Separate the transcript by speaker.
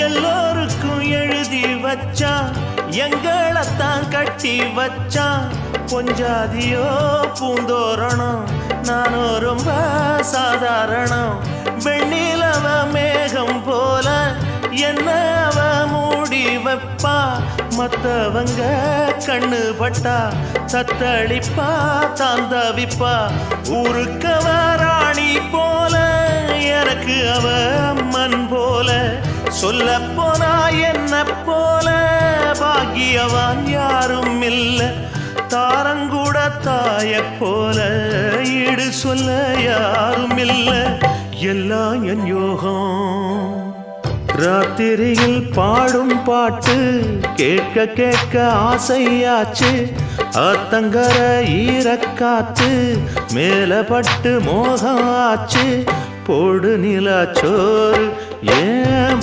Speaker 1: எல்லோருக்கும் எழுதி வச்சான், எங்களைத்தான் கட்டி வச்சான். பொஞ்சாதியோ பூந்தோரணம், நானோ ரொம்ப சாதாரணம். வெண்ணிலவ மேகம் போல என்ன அவ மூடி வைப்பா. மத்தவங்க கண்ணு பட்டா தத்தளிப்பா தாந்தவிப்பா. ஊருக்கவ ராணி போல, எனக்கு அவ அம்மன் போல. சொல்ல போனா என்ன போல பாக்கியவான் யாரும் இல்ல. தாரங்கூட தாய போல ஈடு சொல்ல யாரும் இல்ல. எல்லாம் என் யோகம். ராத்திரியில் பாடும் பாட்டு கேட்க கேட்க ஆசையாச்சு. ஆத்தங்கர ஈரக்காத்து மேல பட்டு மோகம் ஆச்சு. போடு நிலா சோறு ஏன்